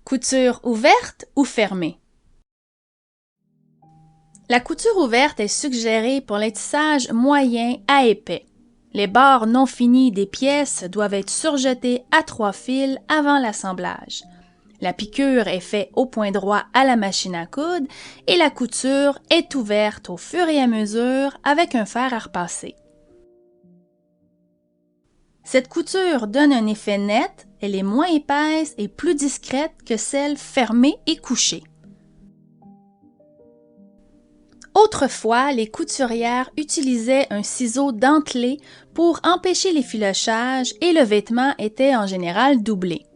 Couture ouverte ou fermée? La couture ouverte est suggérée pour les tissages moyens à épais. Les bords non finis des pièces doivent être surjetés à 3 fils avant l'assemblage. La piqûre est faite au point droit à la machine à coudre et la couture est ouverte au fur et à mesure avec un fer à repasser. Cette couture donne un effet net, elle est moins épaisse et plus discrète que celle fermée et couchée. Autrefois, les couturières utilisaient un ciseau dentelé pour empêcher l'effilochage et le vêtement était en général doublé.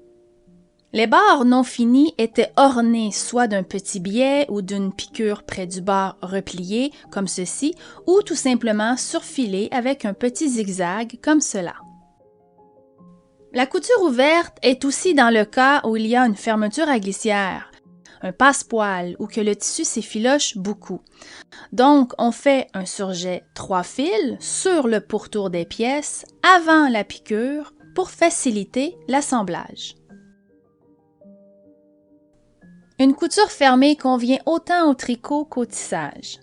Les bords non finis étaient ornés soit d'un petit biais ou d'une piqûre près du bord replié, comme ceci, ou tout simplement surfilés avec un petit zigzag, comme cela. La couture ouverte est aussi dans le cas où il y a une fermeture à glissière, un passepoil ou que le tissu s'effiloche beaucoup. Donc, on fait un surjet 3 fils sur le pourtour des pièces avant la piqûre pour faciliter l'assemblage. Une couture fermée convient autant au tricot qu'au tissage.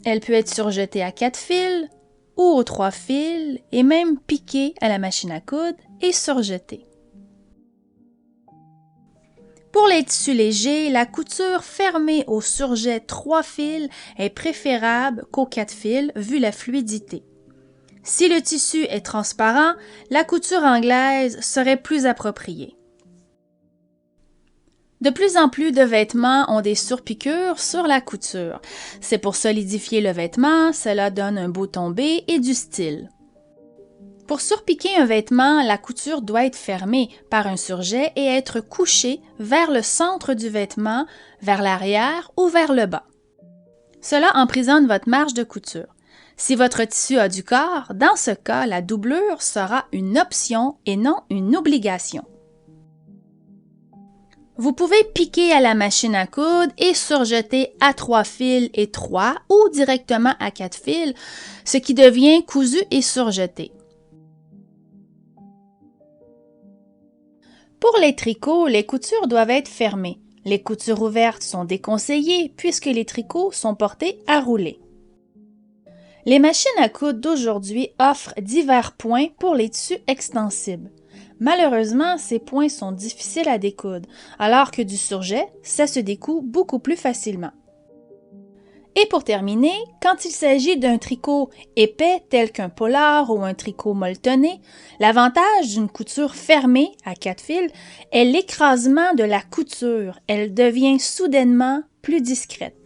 Elle peut être surjetée à 4 fils ou aux 3 fils et même piquée à la machine à coudre et surjetée. Pour les tissus légers, la couture fermée au surjet 3 fils est préférable qu'aux 4 fils vu la fluidité. Si le tissu est transparent, la couture anglaise serait plus appropriée. De plus en plus de vêtements ont des surpiqûres sur la couture. C'est pour solidifier le vêtement, cela donne un beau tombé et du style. Pour surpiquer un vêtement, la couture doit être fermée par un surjet et être couchée vers le centre du vêtement, vers l'arrière ou vers le bas. Cela emprisonne votre marge de couture. Si votre tissu a du corps, dans ce cas, la doublure sera une option et non une obligation. Vous pouvez piquer à la machine à coudre et surjeter à 3 fils et 3 ou directement à 4 fils, ce qui devient cousu et surjeté. Pour les tricots, les coutures doivent être fermées. Les coutures ouvertes sont déconseillées puisque les tricots sont portés à rouler. Les machines à coudre d'aujourd'hui offrent divers points pour les tissus extensibles. Malheureusement, ces points sont difficiles à découdre, alors que du surjet, ça se découd beaucoup plus facilement. Et pour terminer, quand il s'agit d'un tricot épais tel qu'un polar ou un tricot molletonné, l'avantage d'une couture fermée à 4 fils est l'écrasement de la couture. Elle devient soudainement plus discrète.